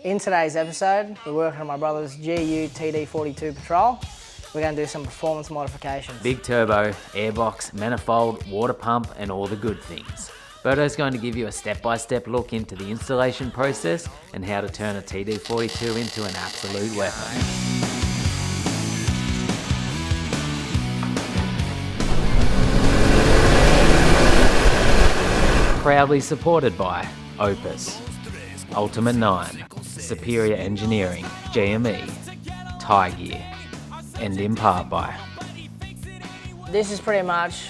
In today's episode, we're working on my brother's GU TD42 Patrol. We're going to do some performance modifications. Big turbo, airbox, manifold, water pump, and all the good things. Burto's going to give you a step-by-step look into the installation process and how to turn a TD42 into an absolute weapon. Proudly supported by Opus, Ultimate 9, Superior Engineering, GME, Tie Gear, and in part by... This is pretty much,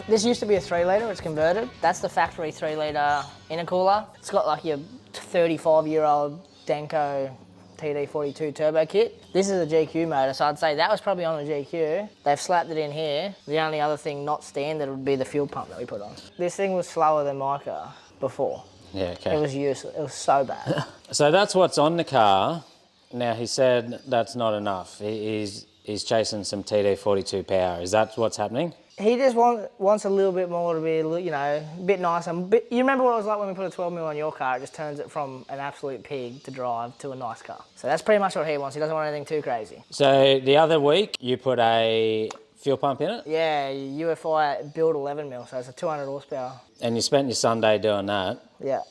this used to be a 3 litre, it's converted. That's the factory 3 litre intercooler. It's got like your 35-year-old Denko TD42 turbo kit. This is a GQ motor, so I'd say that was probably on the GQ. They've slapped it in here. The only other thing not standard would be the fuel pump that we put on. This thing was slower than my car before. Yeah, okay. It was useless, it was so bad. So that's what's on the car. Now he said that's not enough. He's chasing some TD42 power. Is that what's happening? He just wants a little bit more to be, a bit nicer. You remember what it was like when we put a 12mm on your car? It just turns it from an absolute pig to drive to a nice car. So that's pretty much what he wants. He doesn't want anything too crazy. So the other week you put a fuel pump in it? Yeah, UFI build 11mm, so it's a 200 horsepower. And you spent your Sunday doing that? Yeah.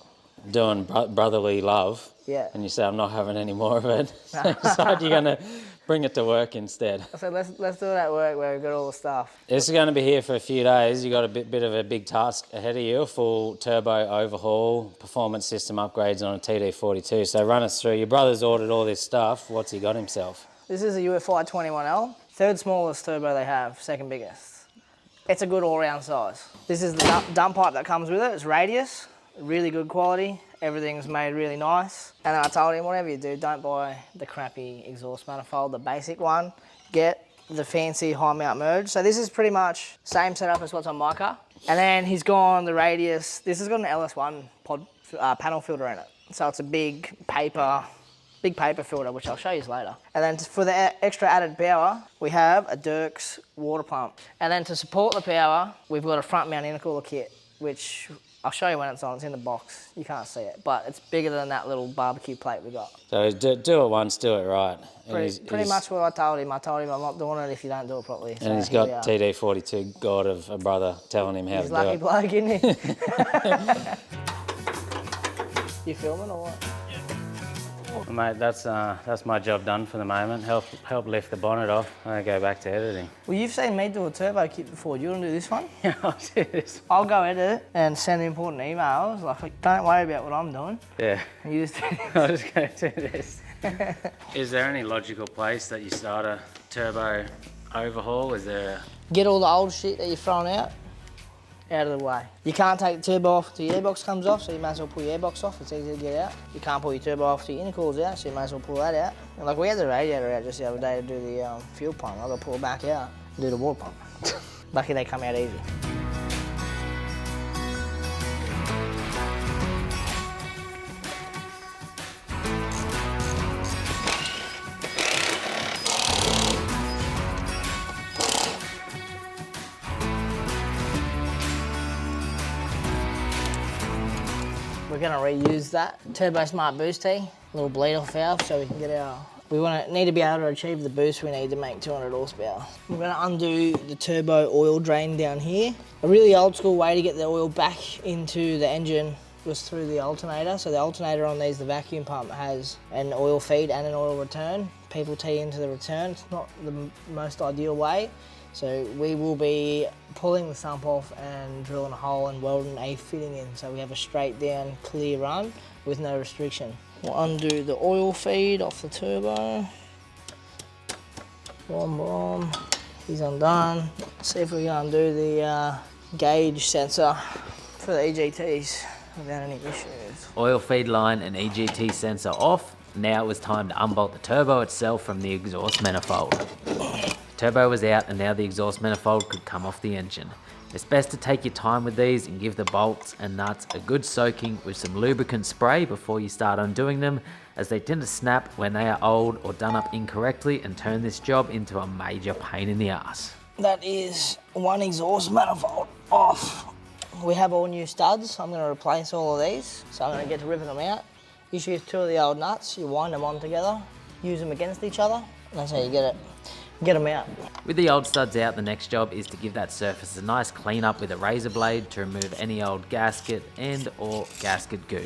Doing brotherly love? Yeah. And you said, I'm not having any more of it. So you decided you're going to bring it to work instead. I said, let's do it at work where we've got all the stuff. This is going to be here for a few days. You've got a bit of a big task ahead of you, a full turbo overhaul, performance system upgrades on a TD42. So run us through. Your brother's ordered all this stuff. What's he got himself? This is a UFI 21L, third smallest turbo they have, second biggest. It's a good all-round size. This is the dump pipe that comes with it. It's radius, really good quality. Everything's made really nice. And then I told him, whatever you do, don't buy the crappy exhaust manifold, the basic one. Get the fancy high mount merge. So this is pretty much same setup as what's on my car. And then he's gone the radius. This has got an LS1 panel filter in it. So it's a big paper filter, which I'll show you later. And then for the extra added power, we have a Darche water pump. And then to support the power, we've got a front mount intercooler kit, which I'll show you when it's on. It's in the box. You can't see it, but it's bigger than that little barbecue plate we got. So do it once, do it right. Pretty much what I told him. I told him I'm not doing it if you don't do it properly. And he's got TD42 god of a brother telling him how to do it. He's lucky bloke, isn't he? You filming or what? Well, mate, that's my job done for the moment. Help lift the bonnet off and I go back to editing. Well, you've seen me do a turbo kit before. Do you want to do this one? Yeah, I'll do this. I'll go edit and send important emails. Like, don't worry about what I'm doing. Yeah. You just do this. I'll just go do this. Is there any logical place that you start a turbo overhaul? Is there? Get all the old shit that you're throwing out of the way. You can't take the turbo off until your airbox comes off, so you might as well pull your airbox off. It's easy to get out. You can't pull your turbo off until your intercooler's out, so you might as well pull that out. And like we had the radiator out just the other day to do the fuel pump. I've got to pull it back out and do the water pump. Lucky they come out easy. We're going to reuse that Turbo Smart Boost tee, little bleed off valve, so we can get need to be able to achieve the boost we need to make 200 horsepower. We're going to undo the turbo oil drain down here. A really old school way to get the oil back into the engine was through the alternator. So the alternator on these, the vacuum pump, has an oil feed and an oil return. People tee into the return. It's not the most ideal way. So we will be pulling the sump off and drilling a hole and welding a fitting in so we have a straight down clear run with no restriction. We'll undo the oil feed off the turbo. Boom. He's undone. See if we can undo the gauge sensor for the EGTs without any issues. Oil feed line and EGT sensor off. Now it was time to unbolt the turbo itself from the exhaust manifold. Turbo was out and now the exhaust manifold could come off the engine. It's best to take your time with these and give the bolts and nuts a good soaking with some lubricant spray before you start undoing them, as they tend to snap when they are old or done up incorrectly and turn this job into a major pain in the ass. That is one exhaust manifold off. We have all new studs. I'm going to replace all of these, so I'm going to get to ripping them out You just use two of the old nuts, you wind them on together, use them against each other, and that's how you get them out. With the old studs out, the next job is to give that surface a nice clean up with a razor blade to remove any old gasket and or gasket goo.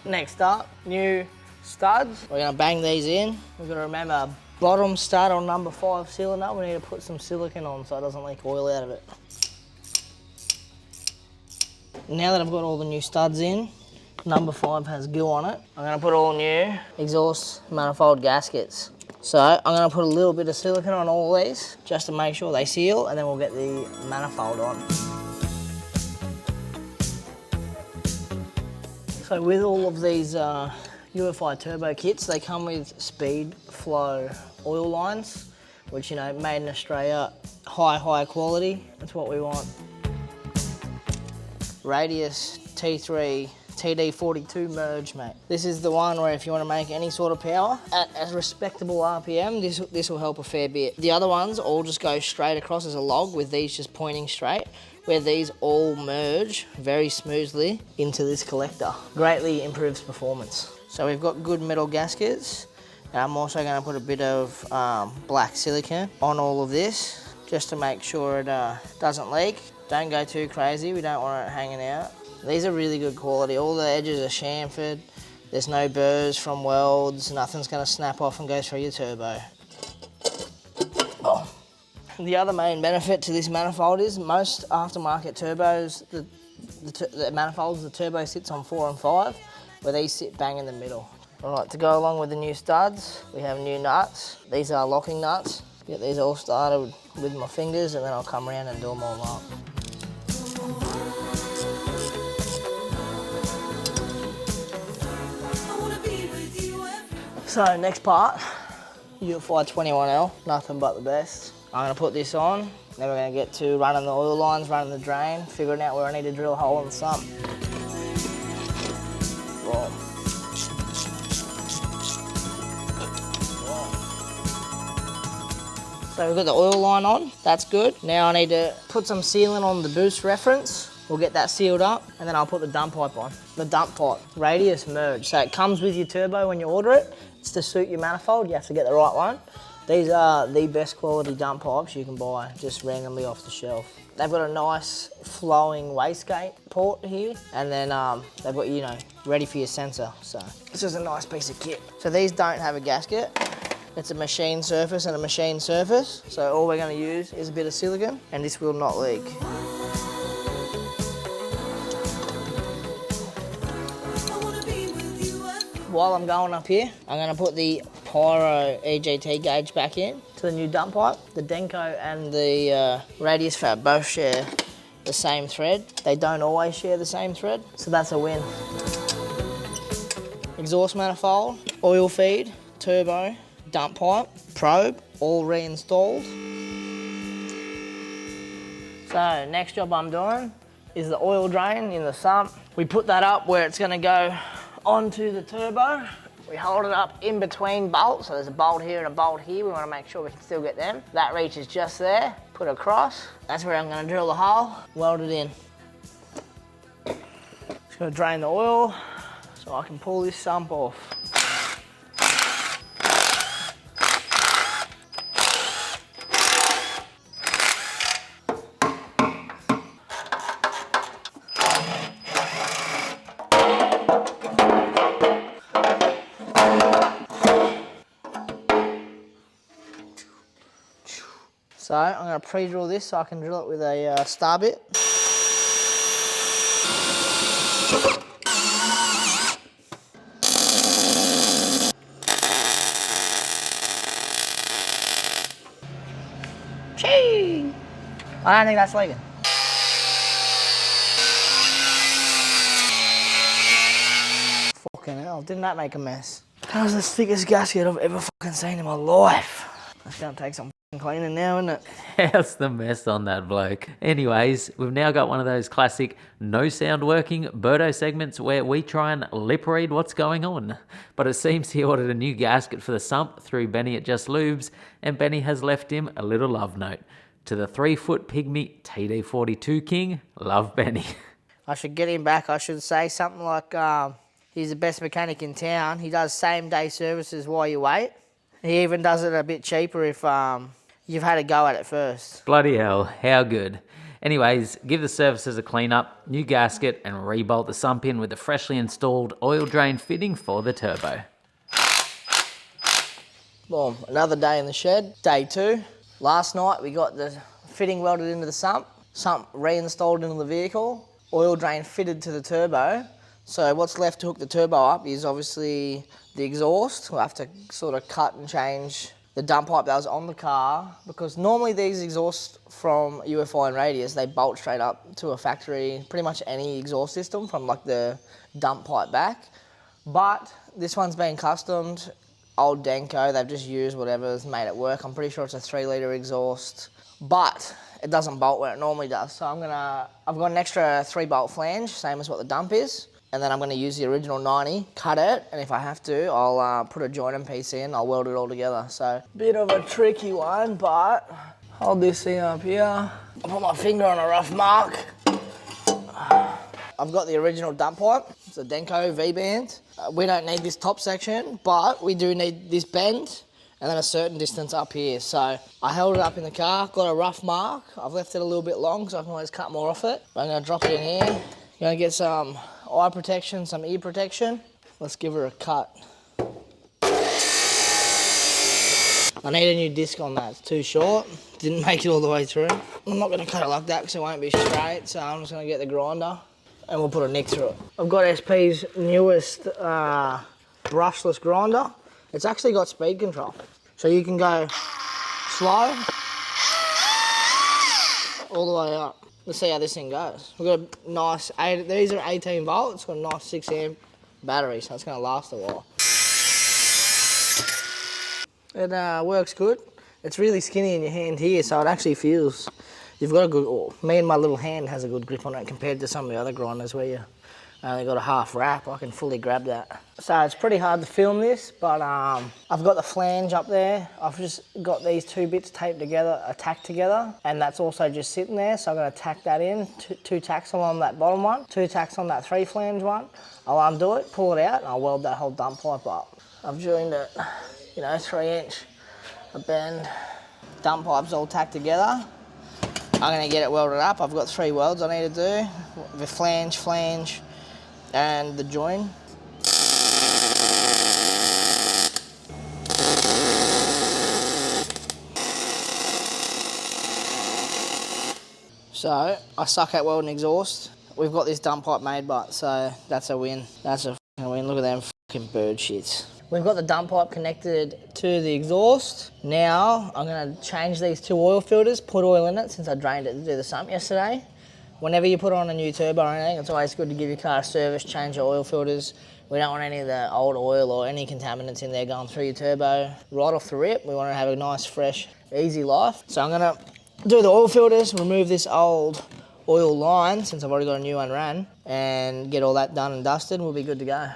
Next up, new studs. We're gonna bang these in. We've got to remember, bottom stud on number 5 cylinder, we need to put some silicone on so it doesn't leak oil out of it. Now that I've got all the new studs in, number 5 has goo on it. I'm gonna put all new exhaust manifold gaskets. So I'm gonna put a little bit of silicone on all these just to make sure they seal, and then we'll get the manifold on. So with all of these UFI turbo kits, they come with speed flow oil lines, which, you know, made in Australia, high quality. That's what we want. Radius T3 TD42 merge, mate. This is the one where if you want to make any sort of power at a respectable RPM, this will help a fair bit. The other ones all just go straight across as a log, with these just pointing straight, where these all merge very smoothly into this collector. Greatly improves performance. So we've got good metal gaskets. And I'm also going to put a bit of black silicone on all of this, just to make sure it doesn't leak. Don't go too crazy, we don't want it hanging out. These are really good quality. All the edges are chamfered. There's no burrs from welds. Nothing's going to snap off and go through your turbo. Oh. The other main benefit to this manifold is most aftermarket turbos, the manifolds, the turbo sits on 4 and 5, where these sit bang in the middle. All right, to go along with the new studs, we have new nuts. These are locking nuts. Get these all started with my fingers, and then I'll come around and do them all up. So next part, UFI 21L, nothing but the best. I'm gonna put this on, then we're gonna get to running the oil lines, running the drain, figuring out where I need to drill a hole in the sump. Boom. So we've got the oil line on, that's good. Now I need to put some sealant on the boost reference. We'll get that sealed up, and then I'll put the dump pipe on. The dump pipe, radius merge. So it comes with your turbo when you order it. It's to suit your manifold, you have to get the right one. These are the best quality dump pipes you can buy, just randomly off the shelf. They've got a nice flowing wastegate port here, and then they've got, you know, ready for your sensor. So this is a nice piece of kit. So these don't have a gasket. It's a machine surface and a machine surface. So all we're gonna use is a bit of silicone, and this will not leak. While I'm going up here, I'm going to put the Pyro EGT gauge back in to the new dump pipe. The Denko and the Radius Fab both share the same thread. They don't always share the same thread, so that's a win. Exhaust manifold, oil feed, turbo, dump pipe, probe, all reinstalled. So next job I'm doing is the oil drain in the sump. We put that up where it's going to go onto the turbo. We hold it up in between bolts, so there's a bolt here and a bolt here. We want to make sure we can still get them. That reach is just there. Put it across. That's where I'm going to drill the hole, weld it in. Just going to drain the oil so I can pull this sump off. So I'm going to pre-drill this so I can drill it with a star bit. Chee! I don't think that's leaking. Fucking hell, didn't that make a mess? That was the thickest gasket I've ever fucking seen in my life. That's going to take some cleaning now, isn't it? How's the mess on that, bloke? Anyways, we've now got one of those classic no sound working Burto segments where we try and lip read what's going on. But it seems he ordered a new gasket for the sump through Benny at Just Lubes, and Benny has left him a little love note. To the 3-foot pygmy TD42 King, love Benny. I should get him back. I should say something like, He's the best mechanic in town. He does same day services while you wait. He even does it a bit cheaper if you've had a go at it first. Bloody hell, how good. Anyways, give the surfaces a clean up, new gasket, and rebolt the sump in with the freshly installed oil drain fitting for the turbo. Boom, another day in the shed, day 2. Last night we got the fitting welded into the sump reinstalled into the vehicle, oil drain fitted to the turbo. So what's left to hook the turbo up is obviously the exhaust. We'll have to sort of cut and change the dump pipe that was on the car, because normally these exhausts from UFI and Radius, they bolt straight up to a factory, pretty much any exhaust system from like the dump pipe back. But this one's been customed, old Denko, they've just used whatever's made it work. I'm pretty sure it's a 3-litre exhaust, but it doesn't bolt where it normally does. So I've got an extra 3-bolt flange, same as what the dump is. And then I'm going to use the original 90, cut it, and if I have to, I'll put a joining piece in, I'll weld it all together. So, bit of a tricky one, but hold this thing up here. I'll put my finger on a rough mark. I've got the original dump pipe. It's a Denko V-band. We don't need this top section, but we do need this bend and then a certain distance up here. So I held it up in the car, got a rough mark. I've left it a little bit long so I can always cut more off it. But I'm going to drop it in here. I'm going to get some eye protection, some ear protection. Let's give her a cut. I need a new disc on that, it's too short. Didn't make it all the way through. I'm not going to cut it like that because it won't be straight, so I'm just going to get the grinder and we'll put a nick through it. I've got SP's newest brushless grinder. It's actually got speed control. So you can go slow all the way up. Let's see how this thing goes. We've got a nice, these are 18 volt, it's got a nice 6 amp battery, so it's gonna last a while. It works good. It's really skinny in your hand here, so it actually feels, you've got a good, me and my little hand has a good grip on it compared to some of the other grinders where you only got a half wrap. I can fully grab that. So it's pretty hard to film this, but I've got the flange up there. I've just got these 2 bits taped together, tacked together, and that's also just sitting there. So I'm gonna tack that in, two tacks on that bottom one, 2 tacks on that 3 flange one. I'll undo it, pull it out, and I'll weld that whole dump pipe up. I've joined it, 3-inch, a bend. Dump pipe's all tacked together. I'm gonna get it welded up. I've got 3 welds I need to do. The flange, and the join. So I suck at welding exhaust. We've got this dump pipe made, but so that's a win. That's a fucking win. Look at them fucking bird shits. We've got the dump pipe connected to the exhaust. Now I'm gonna change these 2 oil filters, put oil in it since I drained it to do the sump yesterday. Whenever you put on a new turbo or anything, it's always good to give your car a service, change your oil filters. We don't want any of the old oil or any contaminants in there going through your turbo right off the rip. We want to have a nice, fresh, easy life. So I'm gonna do the oil filters, remove this old oil line, since I've already got a new one ran, and get all that done and dusted, and we'll be good to go.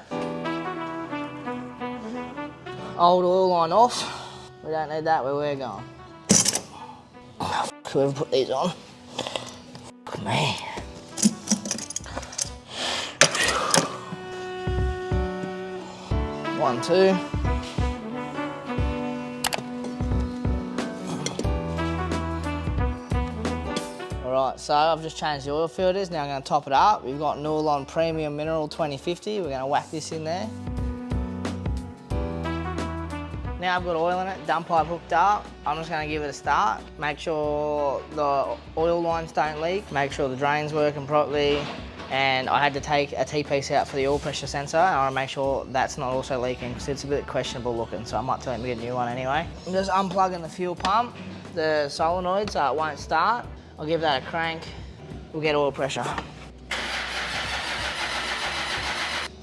Old oil line off. We don't need that where we're going. Whoever put these on. Me. One, 2. Alright, so I've just changed the oil filters. Now I'm going to top it up. We've got Newlon Premium Mineral 2050. We're going to whack this in there. Now I've got oil in it, dump pipe hooked up. I'm just going to give it a start. Make sure the oil lines don't leak. Make sure the drain's working properly. And I had to take a T-piece out for the oil pressure sensor. I want to make sure that's not also leaking because it's a bit questionable looking. So I might tell him to get a new one anyway. I'm just unplugging the fuel pump, the solenoid, so it won't start. I'll give that a crank. We'll get oil pressure.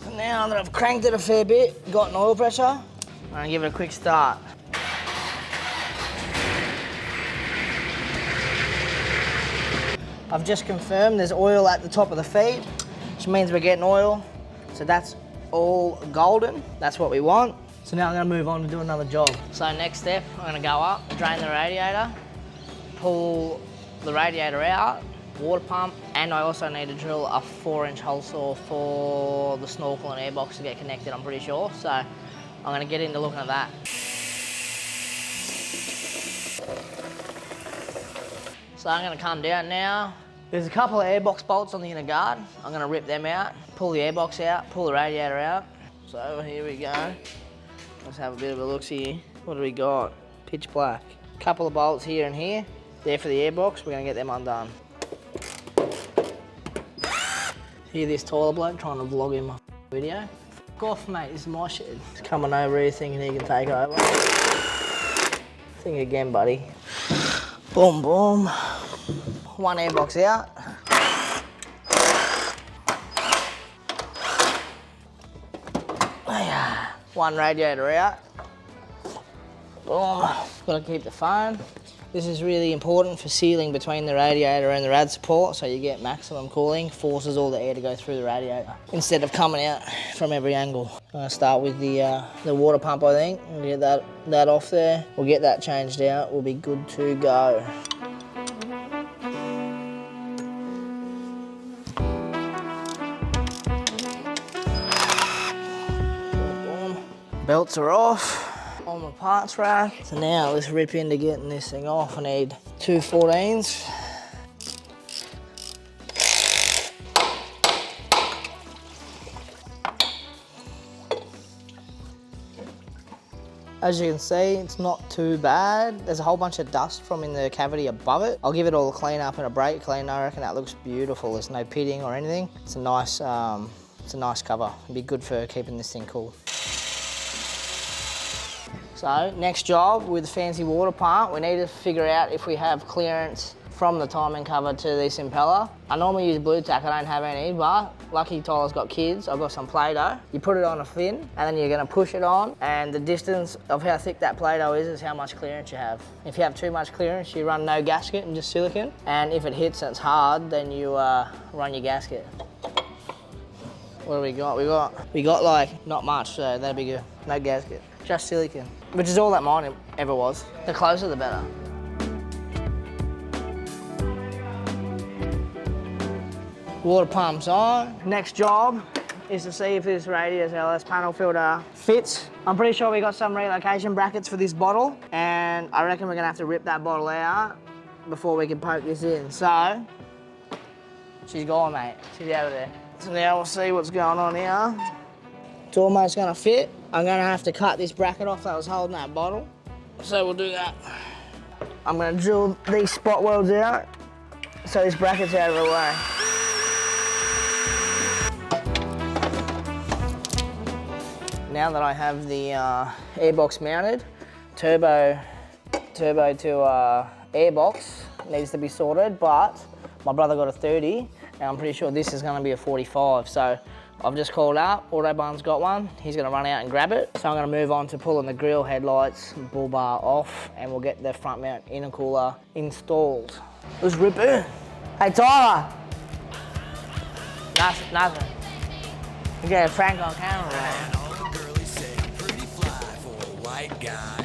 So now that I've cranked it a fair bit, got an oil pressure, I'm gonna give it a quick start. I've just confirmed there's oil at the top of the feed, which means we're getting oil. So that's all golden. That's what we want. So now I'm gonna move on to do another job. So next step, I'm gonna go up, drain the radiator, pull the radiator out, water pump, and I also need to drill a 4-inch hole saw for the snorkel and airbox to get connected, I'm pretty sure. So I'm gonna get into looking at that. So I'm gonna come down now. There's a couple of airbox bolts on the inner guard. I'm gonna rip them out, pull the airbox out, pull the radiator out. So here we go. Let's have a bit of a look-see. What do we got? Pitch black. Couple of bolts here and here. There for the airbox, we're gonna get them undone. Hear this toilet bloke trying to vlog in my video? Fuck off, mate, this is my shit. He's coming over here thinking he can take over. Think again, buddy. Boom, boom. One airbox out. One radiator out. Boom. Gotta keep the phone. This is really important for sealing between the radiator and the rad support, so you get maximum cooling, forces all the air to go through the radiator instead of coming out from every angle. I'm gonna start with the water pump, I think. We'll get that off there. We'll get that changed out. We'll be good to go. Belts are off on the parts rack. So now let's rip into getting this thing off. I need 2 14s. As you can see, it's not too bad. There's a whole bunch of dust from in the cavity above it. I'll give it all a clean up and a brake clean. I reckon that looks beautiful. There's no pitting or anything. It's a nice cover. It'd be good for keeping this thing cool. So next job with the fancy water pump, we need to figure out if we have clearance from the timing cover to this impeller. I normally use blue tack, I don't have any, but lucky Tyler's got kids, I've got some Play-Doh. You put it on a fin, and then you're gonna push it on, and the distance of how thick that Play-Doh is how much clearance you have. If you have too much clearance, you run no gasket and just silicone, and if it hits and it's hard, then you run your gasket. What do we got? We got like, not much, so that'd be good. No gasket, just silicone, which is all that mine ever was. The closer, the better. Water pump's on. Next job is to see if this radius LS panel filter fits. I'm pretty sure we got some relocation brackets for this bottle, and I reckon we're gonna have to rip that bottle out before we can poke this in. So, she's gone, mate. She's out of there. So now we'll see what's going on here. It's almost gonna fit. I'm gonna have to cut this bracket off that was holding that bottle. So we'll do that. I'm gonna drill these spot welds out so this bracket's out of the way. Now that I have the airbox mounted, turbo to airbox needs to be sorted, but my brother got a 30, and I'm pretty sure this is gonna be a 45. So I've just called up, Autobahn's got one. He's gonna run out and grab it. So I'm gonna move on to pulling the grill, headlights, bull bar off, and we'll get the front mount intercooler installed. Let's rip it. Hey Tyler. Nothing. We got Frank on camera, man.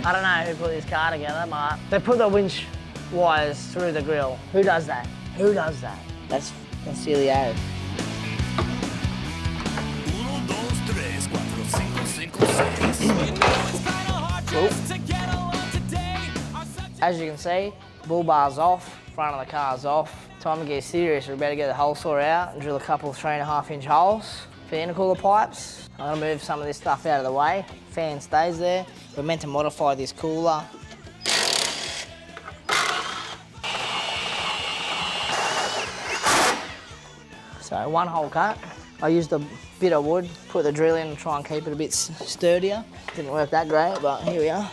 I don't know who put this car together, but they put the winch wires through the grill. Who does that? Who does that? That's silly as. As you can see, bull bar's off, front of the car's off. Time to get serious. We better get the hole saw out and drill a couple of 3.5-inch holes for intercooler pipes. I'm gonna move some of this stuff out of the way. Fan stays there. We're meant to modify this cooler. So 1 hole cut. I used a bit of wood, put the drill in and try and keep it a bit sturdier. Didn't work that great, but here we are.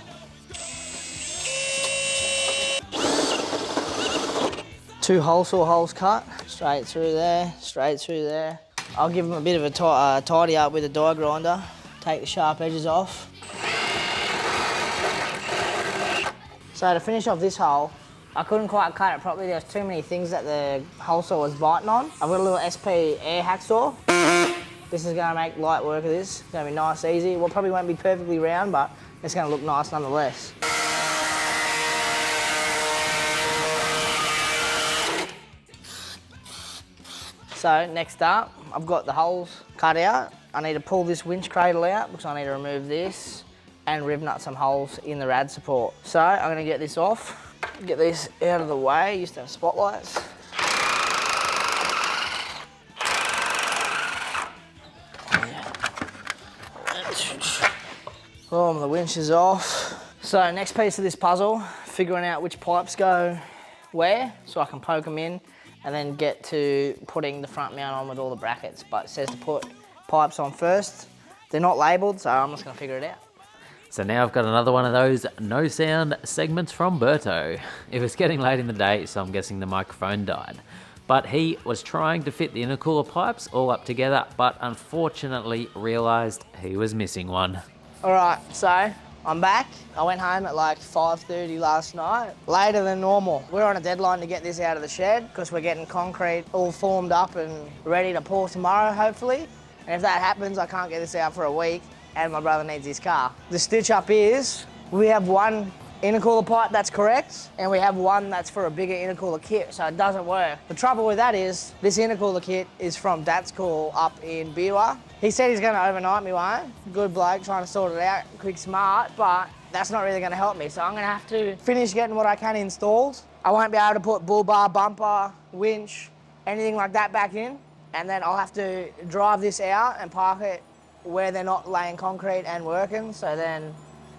2 hole saw holes cut, straight through there, straight through there. I'll give them a bit of a tidy up with a die grinder, take the sharp edges off. So to finish off this hole, I couldn't quite cut it properly. There's too many things that the hole saw was biting on. I've got a little SP air hacksaw. This is gonna make light work of this. It's gonna be nice, easy. Well, probably won't be perfectly round, but it's gonna look nice nonetheless. So next up, I've got the holes cut out. I need to pull this winch cradle out because I need to remove this and riv nut some holes in the rad support. So I'm gonna get this off, get this out of the way, used to have spotlights. The winch is off. So next piece of this puzzle, figuring out which pipes go where so I can poke them in and then get to putting the front mount on with all the brackets. But it says to put pipes on first. They're not labelled, so I'm just gonna figure it out. So now I've got another one of those no sound segments from Burto. It was getting late in the day, so I'm guessing the microphone died. But he was trying to fit the intercooler pipes all up together, but unfortunately realised he was missing one. All right, so I'm back. I went home at like 5:30 last night, later than normal. We're on a deadline to get this out of the shed because we're getting concrete all formed up and ready to pour tomorrow, hopefully. And if that happens, I can't get this out for a week and my brother needs his car. The stitch up is, we have one intercooler pipe that's correct, and we have one that's for a bigger intercooler kit, so it doesn't work. The trouble with that is, this intercooler kit is from Dad's Call up in Biwa. He said he's gonna overnight me one. Good bloke, trying to sort it out, quick smart, but that's not really gonna help me, so I'm gonna have to finish getting what I can installed. I won't be able to put bull bar, bumper, winch, anything like that back in, and then I'll have to drive this out and park it where they're not laying concrete and working, so then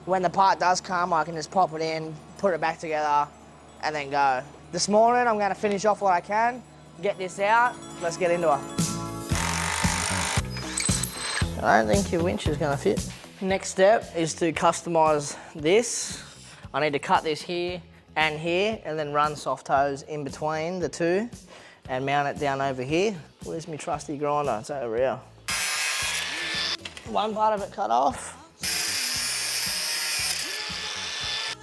when the part does come, I can just pop it in, put it back together, and then go. This morning, I'm gonna finish off what I can, get this out, let's get into it. I don't think your winch is gonna fit. Next step is to customise this. I need to cut this here, and then run soft toes in between the two, and mount it down over here. Where's my trusty grinder? It's over here. One part of it cut off.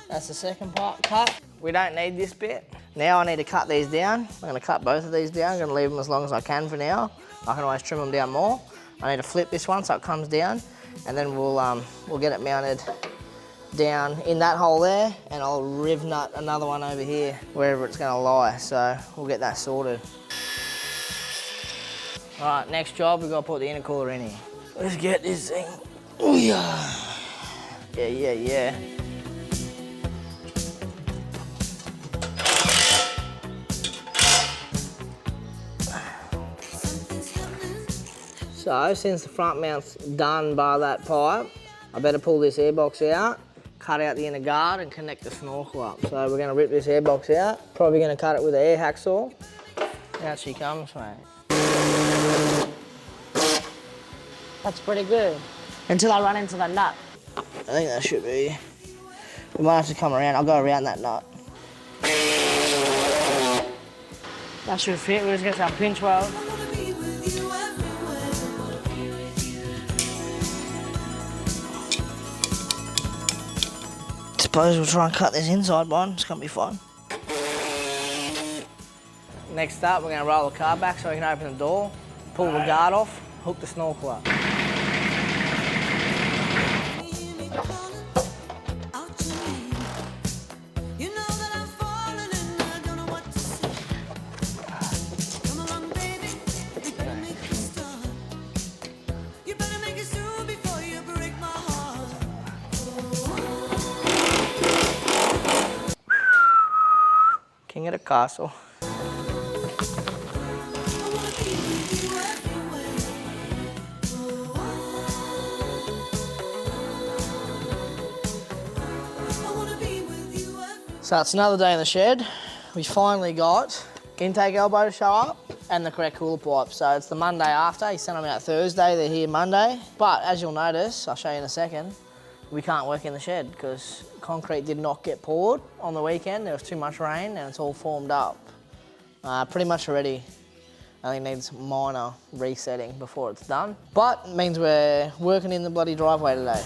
That's the second part cut. We don't need this bit. Now I need to cut these down. I'm gonna cut both of these down. I'm gonna leave them as long as I can for now. I can always trim them down more. I need to flip this one so it comes down, and then we'll get it mounted down in that hole there, and I'll riv nut another one over here, wherever it's gonna lie. So we'll get that sorted. All right, next job, we've got to put the intercooler in here. Let's get this thing. Ooh, yeah. Yeah. So since the front mount's done by that pipe, I better pull this airbox out, cut out the inner guard and connect the snorkel up. So we're gonna rip this airbox out, probably gonna cut it with an air hacksaw. Out she comes, mate. That's pretty good. Until I run into the nut. I think that should be. We might have to come around, I'll go around that nut. That should fit, we're just gonna have pinch weld. Suppose we'll try and cut this inside one, it's gonna be fun. Next up, we're gonna roll the car back so we can open the door, pull the guard off, hook the snorkel up. King of the castle. So it's another day in the shed. We finally got intake elbow to show up and the correct cooler pipe. So it's the Monday after. He sent them out Thursday, they're here Monday. But as you'll notice, I'll show you in a second, we can't work in the shed because concrete did not get poured on the weekend. There was too much rain and it's all formed up. Pretty much already. Only needs minor resetting before it's done. But it means we're working in the bloody driveway today.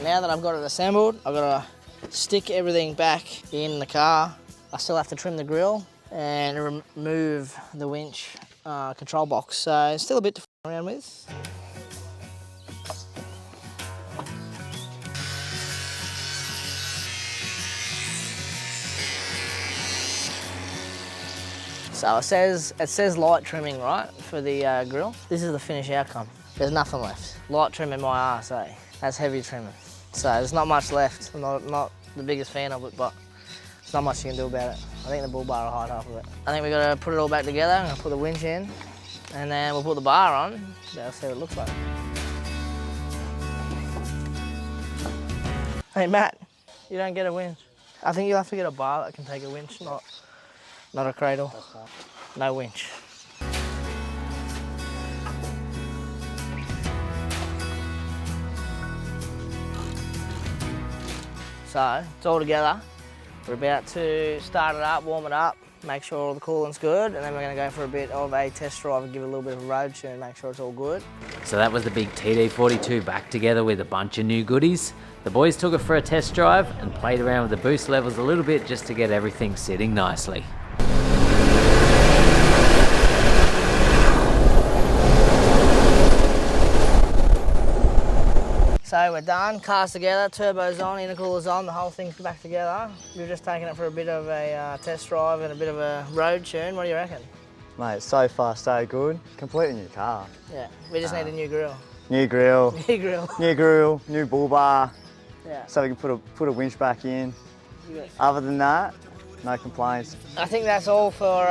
Now that I've got it assembled, I've got to stick everything back in the car. I still have to trim the grill and remove the winch control box. So still a bit to f around with. So it says light trimming, right, for the grill. This is the finished outcome. There's nothing left. Light trim in my arse, eh? That's heavy trimming. So there's not much left. I'm not the biggest fan of it, but there's not much you can do about it. I think the bull bar will hide half of it. I think we've got to put it all back together. I'm gonna put the winch in, and then we'll put the bar on. That'll see what it looks like. Hey Matt, you don't get a winch. I think you'll have to get a bar that can take a winch, not a cradle. No winch. So it's all together. We're about to start it up, warm it up, make sure all the coolant's good, and then we're going to go for a bit of a test drive and give it a little bit of a road tune, make sure it's all good. So that was the big TD42 back together with a bunch of new goodies. The boys took it for a test drive and played around with the boost levels a little bit just to get everything sitting nicely. So we're done, car's together, turbo's on, intercooler's on, the whole thing's back together. We've just taken it for a bit of a test drive and a bit of a road tune. What do you reckon? Mate, so far so good. Complete a new car. Yeah, we just need a new grill. New grill. New grill. New grill, new bull bar. Yeah. So we can put a winch back in. Other than that, no complaints. I think that's all for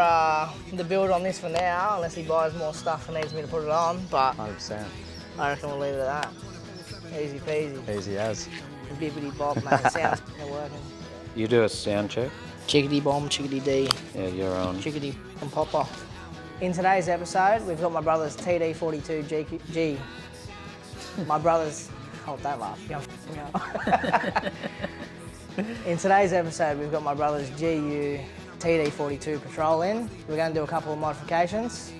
the build on this for now, unless he buys more stuff and needs me to put it on, but 100%. I reckon we'll leave it at that. Easy peasy. Easy as. Bibbity bob, mate. It sounds working. You do a sound check. Chickadee bomb, chickadee D. Yeah, you're on. Chickadee and pop off. In today's episode, we've got my brother's TD42 GU. My brother's. Hold that laugh. In today's episode, we've got my brother's GU TD42 Patrol in. We're going to do a couple of modifications.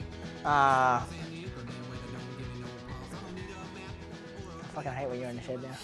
I fucking hate when you're in the shed now.